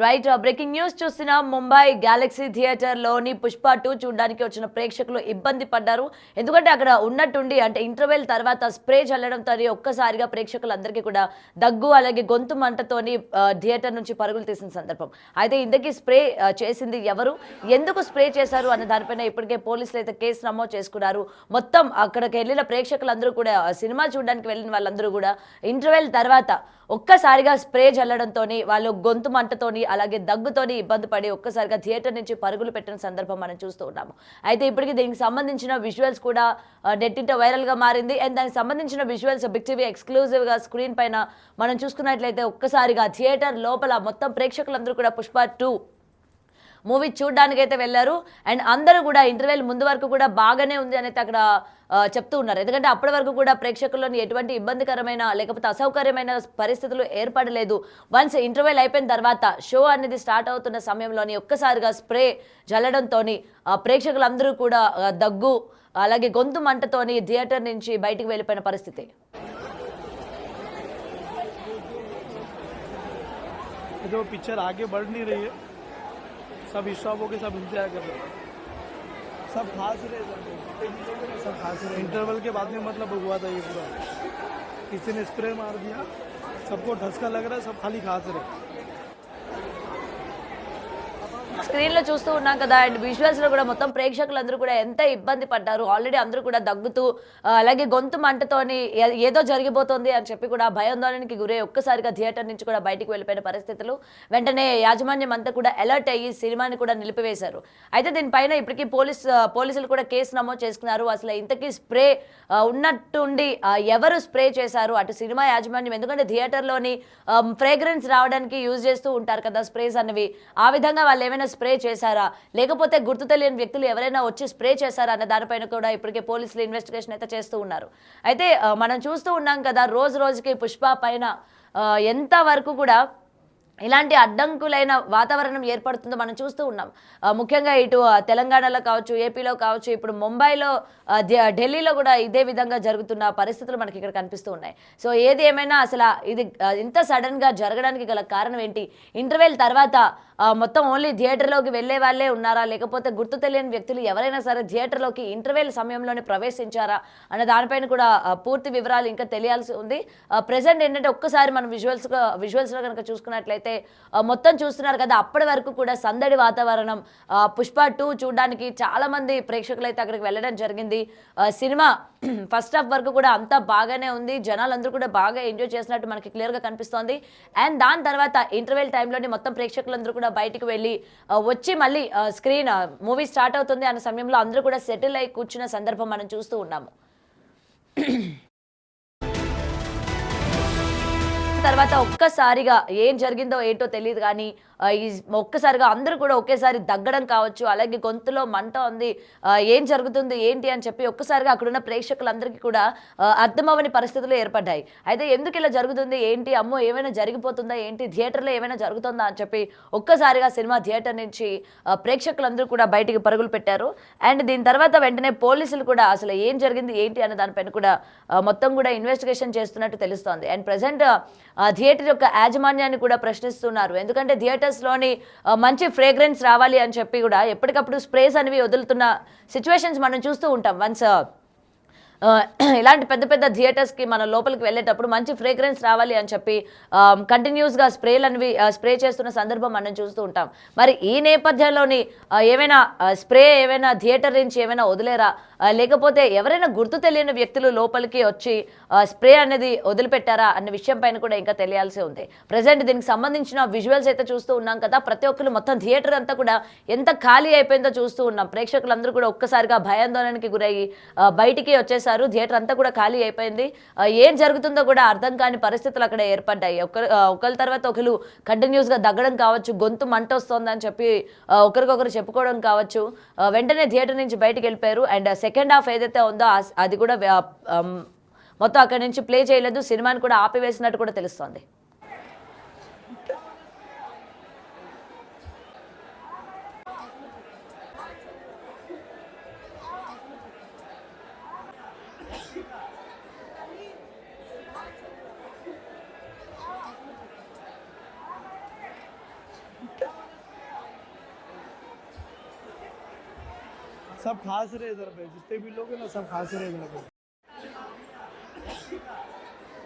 Right breaking news చూసిన Mumbai Galaxy theatre లోని పుష్ప 2 చూడడానికి వచ్చిన ప్రేక్షకులు ఇబ్బంది పడ్డారు. ఎందుకంటే అక్కడ ఉన్నట్టుండి అంటే ఇంటర్వెల్ తర్వాత స్ప్రే చల్లడంతో ఒక్కసారిగా ప్రేక్షకులందరికీ కూడా దగ్గు అలాగే గొంతు మంటతోని థియేటర్ నుంచి పరుగులు తీసిన సందర్భం. అయితే ఇంతకీ స్ప్రే చేసింది ఎవరు, ఎందుకు స్ప్రే చేశారు అన్న దానిపైన ఇప్పటికే పోలీసులు అయితే కేసు నమోదు చేసుకున్నారు. మొత్తం అక్కడికి వెళ్ళిన ప్రేక్షకులందరూ కూడా సినిమా చూడడానికి వెళ్ళిన వాళ్ళందరూ కూడా ఇంటర్వెల్ తర్వాత ఒక్కసారిగా స్ప్రే చల్లడంతో వాళ్ళు గొంతు మంటతోని అలాగే దగ్గుతోని ఇబ్బంది పడి ఒక్కసారిగా థియేటర్ నుంచి పరుగులు పెట్టిన సందర్భం మనం చూస్తూ ఉన్నాము. అయితే ఇప్పటికీ దీనికి సంబంధించిన విజువల్స్ కూడా నెట్టింట వైరల్గా మారింది. అండ్ దానికి సంబంధించిన విజువల్స్ బిగ్ టీవీ ఎక్స్క్లూజివ్గా స్క్రీన్ పైన మనం చూసుకున్నట్లయితే ఒక్కసారిగా థియేటర్ లోపల మొత్తం ప్రేక్షకులందరూ కూడా పుష్ప 2 మూవీ చూడడానికి అయితే వెళ్ళారు. అండ్ అందరూ కూడా ఇంటర్వెల్ ముందు వరకు కూడా బాగానే ఉంది అనేది అక్కడ చెప్తూ ఉన్నారు. ఎందుకంటే అప్పటి వరకు కూడా ప్రేక్షకుల్లోని ఎటువంటి ఇబ్బందికరమైన లేకపోతే అసౌకర్యమైన పరిస్థితులు ఏర్పడలేదు. వన్స్ ఇంటర్వెల్ అయిపోయిన తర్వాత షో అనేది స్టార్ట్ అవుతున్న సమయంలోని ఒక్కసారిగా స్ప్రే జల్లడంతో ప్రేక్షకులందరూ కూడా దగ్గు అలాగే గొంతు మంటతోని థియేటర్ నుంచి బయటికి వెళ్ళిపోయిన పరిస్థితి. पिक्चर आगे बढ़ नहीं रही है, सब स्टॉप होके सब इंतजार कर रहे हैं, सब खास रहे, सब खास रहे। इंटरवल के बाद में मतलब हुआ था ये पूरा, किसी ने स्प्रे मार दिया, सबको ठसका लग रहा है, सब खाली खास रहे। స్క్రీన్లో చూస్తూ ఉన్నాం కదా. అండ్ విజువల్స్లో కూడా మొత్తం ప్రేక్షకులందరూ కూడా ఎంత ఇబ్బంది పడ్డారు. ఆల్రెడీ అందరూ కూడా దగ్గుతూ అలాగే గొంతు మంటతోని ఏదో జరిగిపోతుంది అని చెప్పి కూడా భయాందోళనకి గురై ఒక్కసారిగా థియేటర్ నుంచి కూడా బయటికి వెళ్ళిపోయిన పరిస్థితులు. వెంటనే యాజమాన్యం అంతా కూడా అలర్ట్ అయ్యి సినిమాని కూడా నిలిపివేశారు. అయితే దీనిపైన ఇప్పటికీ పోలీసులు కూడా కేసు నమోదు చేసుకున్నారు. అసలు ఇంతకీ స్ప్రే ఉన్నట్టుండి ఎవరు స్ప్రే చేశారు అటు సినిమా యాజమాన్యం, ఎందుకంటే థియేటర్లోని ఫ్రేగ్రెన్స్ రావడానికి యూజ్ చేస్తూ ఉంటారు కదా స్ప్రేస్ అనేవి, ఆ విధంగా వాళ్ళు ఏమైనా స్ప్రే చేశారా లేకపోతే గుర్తు తెలియని వ్యక్తులు ఎవరైనా వచ్చి స్ప్రే చేశారా అన్న దానిపైన కూడా ఇప్పటికే పోలీసులు ఇన్వెస్టిగేషన్ అయితే చేస్తూ ఉన్నారు. అయితే మనం చూస్తూ ఉన్నాం కదా రోజు రోజుకి పుష్ప పైన ఎంత వరకు కూడా ఇలాంటి అడ్డంకులైన వాతావరణం ఏర్పడుతుందో మనం చూస్తూ ఉన్నాం. ముఖ్యంగా ఇటు తెలంగాణలో కావచ్చు, ఏపీలో కావచ్చు, ఇప్పుడు ముంబైలో ఢిల్లీలో కూడా ఇదే విధంగా జరుగుతున్న పరిస్థితులు మనకి ఇక్కడ కనిపిస్తూ ఉన్నాయి. సో ఏది ఏమైనా అసలు ఇది ఇంత సడన్గా జరగడానికి గల కారణం ఏంటి, ఇంటర్వెల్ తర్వాత మొత్తం ఓన్లీ థియేటర్లోకి వెళ్ళే వాళ్ళే ఉన్నారా లేకపోతే గుర్తు తెలియని వ్యక్తులు ఎవరైనా సరే థియేటర్లోకి ఇంటర్వెల్ సమయంలోనే ప్రవేశించారా అన్న దానిపైన కూడా పూర్తి వివరాలు ఇంకా తెలియాల్సి ఉంది. ప్రెసెంట్ ఏంటంటే ఒక్కసారి మనం విజువల్స్లో కనుక చూసుకున్నట్లయితే మొత్తం చూస్తున్నారు కదా, అప్పటి వరకు కూడా సందడి వాతావరణం. పుష్ప 2 చూడడానికి చాలా మంది ప్రేక్షకులు అయితే అక్కడికి వెళ్ళడం జరిగింది. సినిమా ఫస్ట్ హాఫ్ వరకు కూడా అంతా బాగానే ఉంది, జనాలందరూ కూడా బాగా ఎంజాయ్ చేసినట్టు మనకి క్లియర్గా కనిపిస్తోంది. అండ్ దాని తర్వాత ఇంటర్వెల్ టైంలోని మొత్తం ప్రేక్షకులందరూ కూడా బయటికి వెళ్ళి వచ్చి మళ్ళీ స్క్రీన్ మూవీ స్టార్ట్ అవుతుంది అన్న సమయంలో అందరూ కూడా సెటిల్ అయి కూర్చున్న సందర్భం మనం చూస్తూ ఉన్నాము. తర్వాత ఒక్కసారిగా ఏం జరిగిందో ఏంటో తెలియదు కానీ ఒక్కసారిగా అందరూ కూడా ఒకేసారి దగ్గడం కావచ్చు, అలాగే గొంతులో మంట ఉంది, ఏం జరుగుతుంది ఏంటి అని చెప్పి ఒక్కసారిగా అక్కడున్న ప్రేక్షకులందరికీ కూడా అర్థమవని పరిస్థితులు ఏర్పడ్డాయి. అయితే ఎందుకు ఇలా జరుగుతుంది ఏంటి, అమ్మో ఏమైనా జరిగిపోతుందా ఏంటి, థియేటర్లో ఏమైనా జరుగుతుందా అని చెప్పి ఒక్కసారిగా సినిమా థియేటర్ నుంచి ప్రేక్షకులందరూ కూడా బయటికి పరుగులు పెట్టారు. అండ్ దీని తర్వాత వెంటనే పోలీసులు కూడా అసలు ఏం జరిగింది ఏంటి అన్న దానిపైన కూడా మొత్తం కూడా ఇన్వెస్టిగేషన్ చేస్తున్నట్టు తెలుస్తోంది. అండ్ ప్రజెంట్ థియేటర్ యొక్క యాజమాన్యాన్ని కూడా ప్రశ్నిస్తున్నారు. ఎందుకంటే థియేటర్స్లోని మంచి ఫ్రేగ్రెన్స్ రావాలి అని చెప్పి కూడా ఎప్పటికప్పుడు స్ప్రేస్ అనేవి వదులుతున్న సిచ్యువేషన్స్ మనం చూస్తూ ఉంటాం. వన్స్ ఇలాంటి పెద్ద పెద్ద థియేటర్స్కి మనం లోపలికి వెళ్ళేటప్పుడు మంచి ఫ్రేగ్రెన్స్ రావాలి అని చెప్పి కంటిన్యూస్గా స్ప్రే చేస్తున్న సందర్భం మనం చూస్తూ ఉంటాం. మరి ఈ నేపథ్యంలోని ఏమైనా థియేటర్ నుంచి ఏమైనా వదిలేరా లేకపోతే ఎవరైనా గుర్తు తెలియని వ్యక్తులు లోపలికి వచ్చి స్ప్రే అనేది వదిలిపెట్టారా అన్న విషయం పైన కూడా ఇంకా తెలియాల్సి ఉంది. ప్రజెంట్ దీనికి సంబంధించిన విజువల్స్ అయితే చూస్తూ ఉన్నాం కదా, ప్రతి ఒక్కరు మొత్తం థియేటర్ అంతా కూడా ఎంత ఖాళీ అయిపోయిందో చూస్తూ ఉన్నాం. ప్రేక్షకులందరూ కూడా ఒక్కసారిగా భయాందోళనకి గురయ్యి బయటికి వచ్చేసారు. థియేటర్ అంతా కూడా ఖాళీ అయిపోయింది. ఏం జరుగుతుందో కూడా అర్థం కాని పరిస్థితులు అక్కడ ఏర్పడ్డాయి. ఒకరి తర్వాత ఒకరు కంటిన్యూస్గా దగ్గడం కావచ్చు, గొంతు మంట వస్తుందని చెప్పి ఒకరికొకరు చెప్పుకోవడం కావచ్చు. వెంటనే థియేటర్ నుంచి బయటికి వెళ్ళిపోయారు. అండ్ సెకండ్ హాఫ్ ఏదైతే ఉందో అది కూడా మొత్తం అక్కడి నుంచి ప్లే చేయలేదు, సినిమాని కూడా ఆపివేసినట్టు కూడా తెలుస్తోంది. सब खास रहे इधर पे, जितने भी लोग हैं ना सब खास रहे इधर पे।